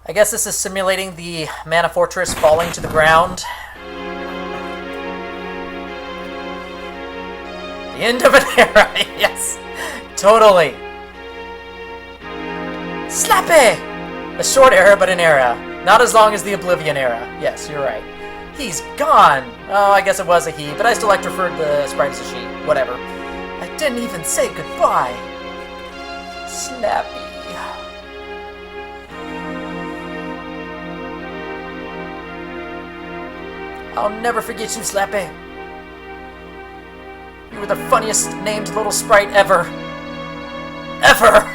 I guess this is simulating the Mana Fortress falling to the ground. The end of an era, yes, totally. Slappy! A short era, but an era. Not as long as the Oblivion era. Yes, you're right. He's gone! Oh, I guess it was a he, but I still like to refer to the sprite as a she. Whatever. I didn't even say goodbye. Slappy. I'll never forget you, Slappy. You were the funniest named little sprite ever. Ever!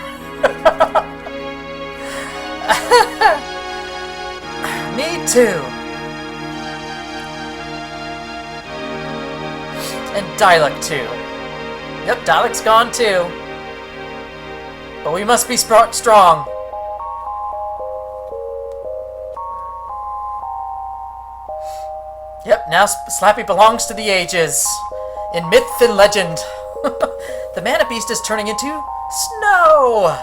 Me too. And Dialect too. Yep, Dialect's gone too. But we must be strong. Yep, now Slappy belongs to the ages. In myth and legend. The Mana Beast is turning into snow!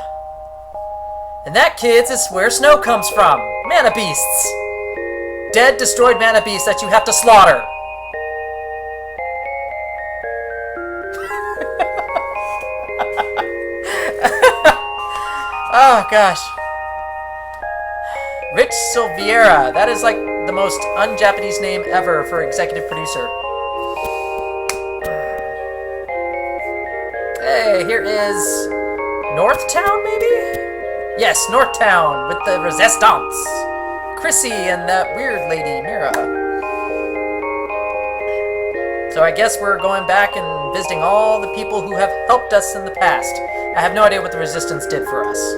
And that, kids, is where snow comes from. Mana Beasts. Dead, destroyed Mana Beasts that you have to slaughter. Oh, gosh. Rich Silveira. That is like the most un-Japanese name ever for executive producer. Hey, here is Northtown, maybe? Yes, Northtown with the Resistance. Chrissy and that weird lady, Mira. So I guess we're going back and visiting all the people who have helped us in the past. I have no idea what the Resistance did for us.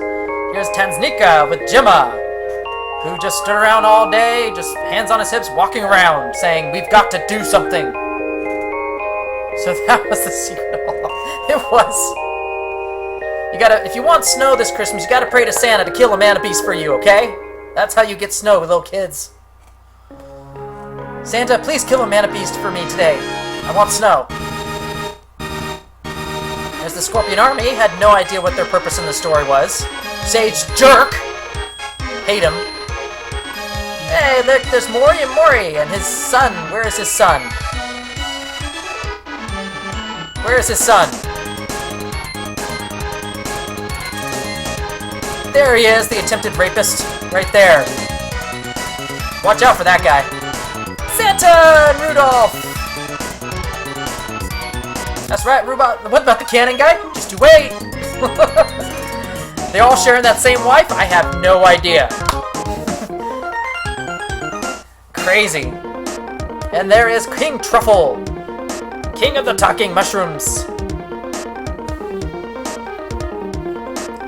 Here's Tanznika with Gemma, who just stood around all day, just hands on his hips, walking around, saying, "We've got to do something." So that was the secret. It was. You gotta, if you want snow this Christmas, you gotta pray to Santa to kill a Mana Beast for you, okay? That's how you get snow with little kids. Santa, please kill a Mana Beast for me today. I want snow. As the Scorpion Army had no idea what their purpose in the story was. Sage jerk! Hate him. Hey, look, there's Mori and his son. Where is his son? Where is his son? There he is, the attempted rapist. Right there. Watch out for that guy. Santa and Rudolph! That's right, Rudolph. What about the cannon guy? Just you wait! They all sharing that same wife? I have no idea. Crazy. And there is King Truffle. King of the talking mushrooms.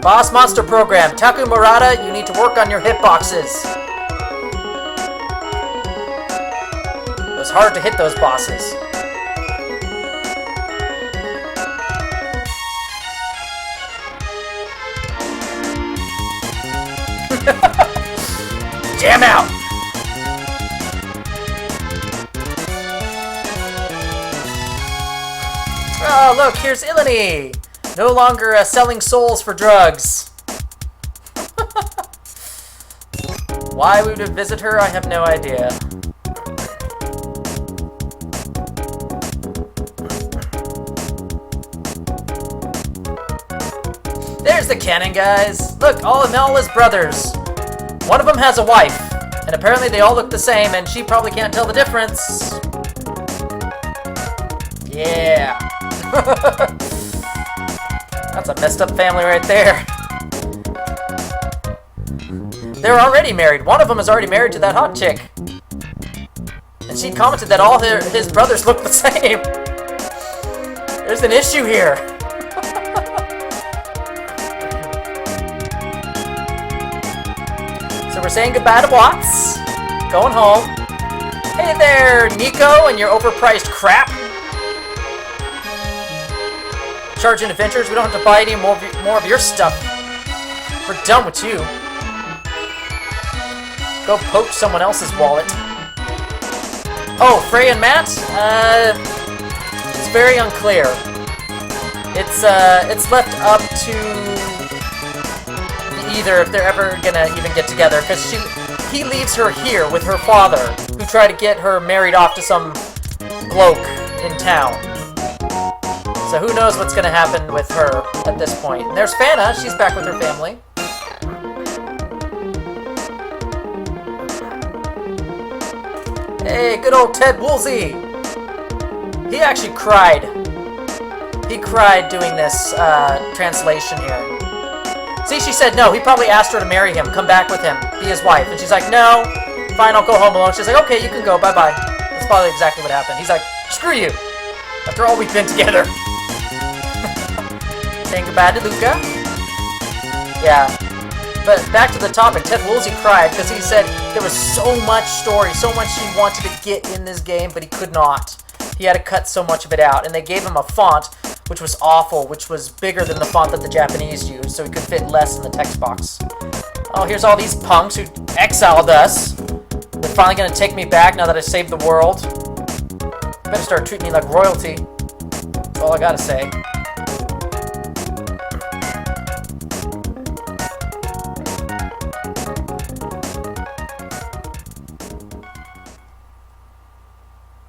Boss Monster Program. Taku Murata, you need to work on your hitboxes. It was hard to hit those bosses. Jam out! Oh, look, here's Ilani! No longer selling souls for drugs. Why we would visit her, I have no idea. There's the cannon guys! Look, all his brothers. One of them has a wife, and apparently they all look the same, and she probably can't tell the difference. Yeah. That's a messed up family right there. They're already married. One of them is already married to that hot chick. And she commented that all his brothers look the same. There's an issue here. So we're saying goodbye to Watts. Going home. Hey there, Nico, and your overpriced crap. Charging Adventures, we don't have to buy any more of your stuff. We're done with you. Go poach someone else's wallet. Oh, Frey and Matt? It's very unclear. It's left up to the either if they're ever gonna even get together, because he leaves her here with her father, who tried to get her married off to some bloke in town. So who knows what's gonna happen with her at this point. And there's Fana, she's back with her family. Hey, good old Ted Woolsey! He actually cried. He cried doing this translation here. See, she said no. He probably asked her to marry him, come back with him, be his wife. And she's like, no, fine, I'll go home alone. She's like, okay, you can go, bye-bye. That's probably exactly what happened. He's like, screw you. After all we've been together. Saying goodbye to Luca. Yeah. But back to the topic, Ted Woolsey cried because he said there was so much story, so much he wanted to get in this game, but he could not. He had to cut so much of it out. And they gave him a font which was awful, which was bigger than the font that the Japanese used, so it could fit less in the text box. Oh, here's all these punks who exiled us. They're finally gonna take me back now that I saved the world. Better start treating me like royalty. That's all I gotta say.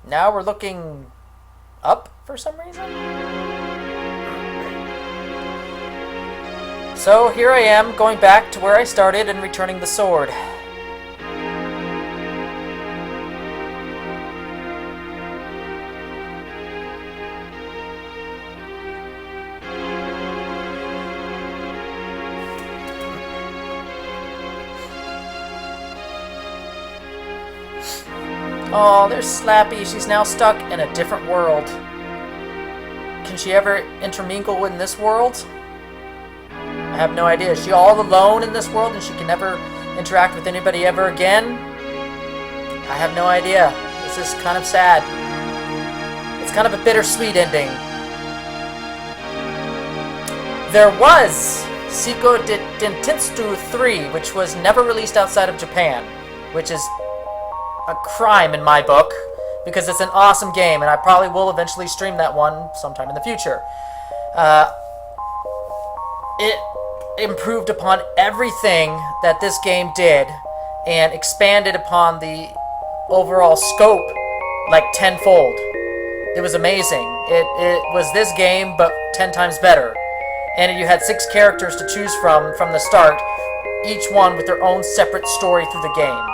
Now we're looking up for some reason. So here I am, going back to where I started and returning the sword. Oh, there's Slappy. She's now stuck in a different world. Can she ever intermingle in this world? I have no idea. Is she all alone in this world and she can never interact with anybody ever again? I have no idea. This is kind of sad. It's kind of a bittersweet ending. There was Seiko Dentetsu 3, which was never released outside of Japan, which is a crime in my book, because it's an awesome game, and I probably will eventually stream that one sometime in the future. It improved upon everything that this game did, and expanded upon the overall scope like tenfold. It was amazing. It was this game, but 10 times better. And you had 6 characters to choose from the start, each one with their own separate story through the game.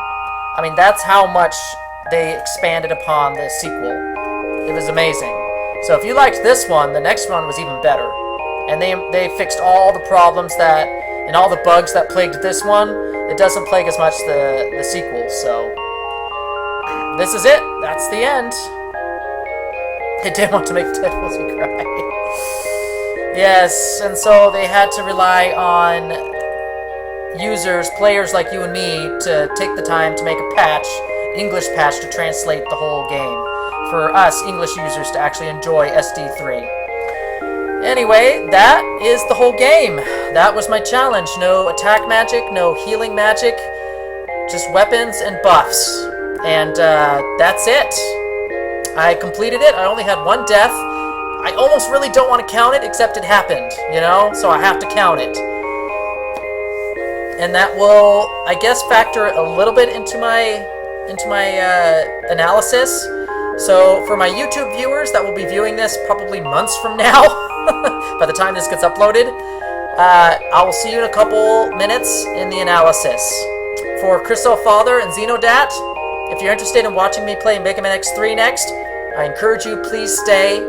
I mean, that's how much they expanded upon the sequel. It was amazing. So if you liked this one, the next one was even better. And they fixed all the problems that, and all the bugs that plagued this one. It doesn't plague as much the sequel, so this is it. That's the end. They did want to make Ted Woolsey cry. Yes, and so they had to rely on users, players like you and me, to take the time to make a patch, English patch, to translate the whole game for us English users to actually enjoy SD3. Anyway, that is the whole game. That was my challenge. No attack magic, no healing magic, just weapons and buffs. And that's it. I completed it. I only had 1 death. I almost really don't want to count it, except it happened, you know? So I have to count it. And that will, I guess, factor a little bit into my analysis. So for my YouTube viewers that will be viewing this probably months from now, by the time this gets uploaded, I will see you in a couple minutes in the analysis. For Crystal Father and Xenodat, if you're interested in watching me play Mega Man X3 next, I encourage you, please stay.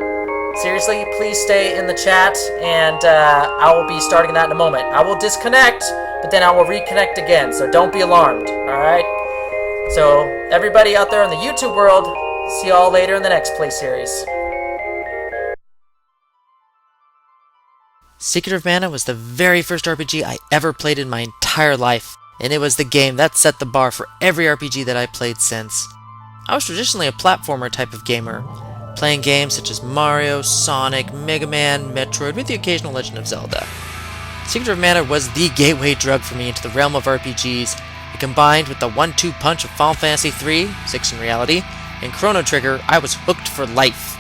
Seriously, please stay in the chat, and I will be starting that in a moment. I will disconnect, but then I will reconnect again, so don't be alarmed, alright? So, everybody out there in the YouTube world, see y'all later in the next play series. Secret of Mana was the very first RPG I ever played in my entire life, and it was the game that set the bar for every RPG that I played since. I was traditionally a platformer type of gamer, playing games such as Mario, Sonic, Mega Man, Metroid, with the occasional Legend of Zelda. Secret of Mana was the gateway drug for me into the realm of RPGs. It combined with the 1-2 punch of Final Fantasy III, 6 in reality, and Chrono Trigger. I was hooked for life.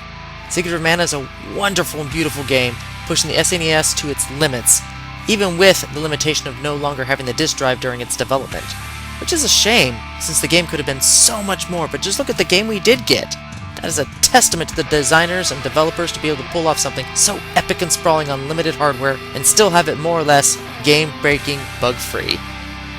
Secret of Mana is a wonderful and beautiful game, pushing the SNES to its limits, even with the limitation of no longer having the disk drive during its development. Which is a shame, since the game could have been so much more, but just look at the game we did get. That is a testament to the designers and developers to be able to pull off something so epic and sprawling on limited hardware and still have it more or less game-breaking, bug-free.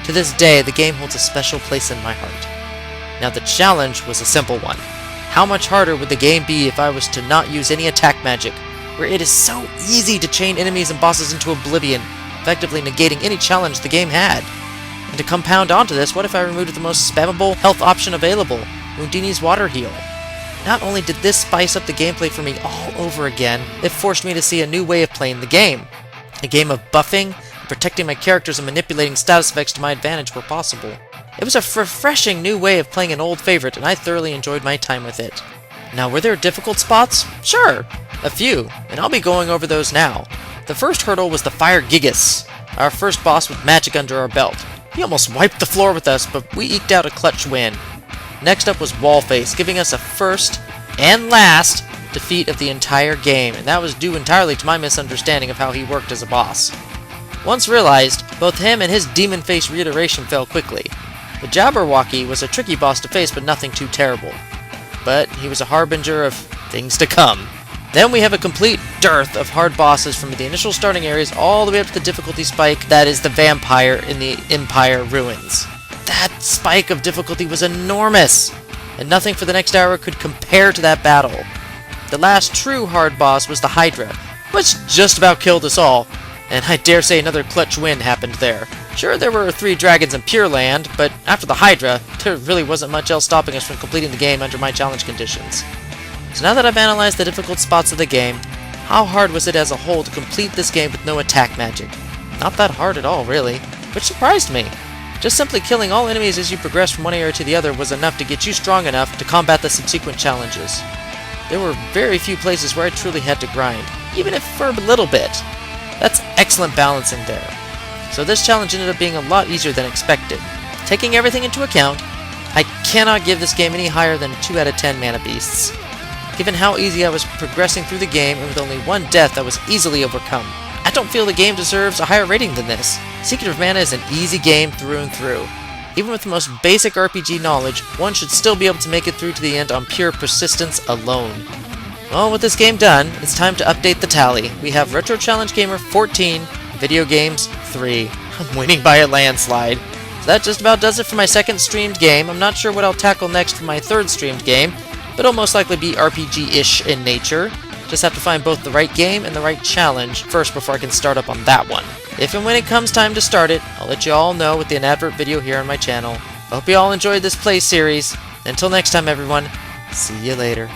To this day, the game holds a special place in my heart. Now the challenge was a simple one. How much harder would the game be if I was to not use any attack magic, where it is so easy to chain enemies and bosses into oblivion, effectively negating any challenge the game had? And to compound onto this, what if I removed the most spammable health option available, Undine's water heal? Not only did this spice up the gameplay for me all over again, it forced me to see a new way of playing the game. A game of buffing, protecting my characters and manipulating status effects to my advantage where possible. It was a refreshing new way of playing an old favorite, and I thoroughly enjoyed my time with it. Now, were there difficult spots? Sure, a few, and I'll be going over those now. The first hurdle was the Fire Gigas, our first boss with magic under our belt. He almost wiped the floor with us, but we eked out a clutch win. Next up was Wallface, giving us a first and last defeat of the entire game, and that was due entirely to my misunderstanding of how he worked as a boss. Once realized, both him and his demon face reiteration fell quickly. The Jabberwocky was a tricky boss to face, but nothing too terrible. But he was a harbinger of things to come. Then we have a complete dearth of hard bosses from the initial starting areas all the way up to the difficulty spike that is the vampire in the Empire Ruins. That spike of difficulty was enormous, and nothing for the next hour could compare to that battle. The last true hard boss was the Hydra, which just about killed us all, and I dare say another clutch win happened there. Sure, there were 3 dragons in Pure Land, but after the Hydra, there really wasn't much else stopping us from completing the game under my challenge conditions. So now that I've analyzed the difficult spots of the game, how hard was it as a whole to complete this game with no attack magic? Not that hard at all, really, which surprised me. Just simply killing all enemies as you progress from one area to the other was enough to get you strong enough to combat the subsequent challenges. There were very few places where I truly had to grind, even if for a little bit. That's excellent balancing there. So this challenge ended up being a lot easier than expected. Taking everything into account, I cannot give this game any higher than 2 out of 10 mana beasts. Given how easy I was progressing through the game and with only one death I was easily overcome, I don't feel the game deserves a higher rating than this. Secret of Mana is an easy game through and through. Even with the most basic RPG knowledge, one should still be able to make it through to the end on pure persistence alone. Well, with this game done, it's time to update the tally. We have Retro Challenge Gamer 14, Video Games 3. I'm winning by a landslide. So that just about does it for my second streamed game. I'm not sure what I'll tackle next for my third streamed game, but it'll most likely be RPG-ish in nature. Just have to find both the right game and the right challenge first before I can start up on that one. If and when it comes time to start it, I'll let you all know with an advert video here on my channel. I hope you all enjoyed this play series. Until next time, everyone, see you later.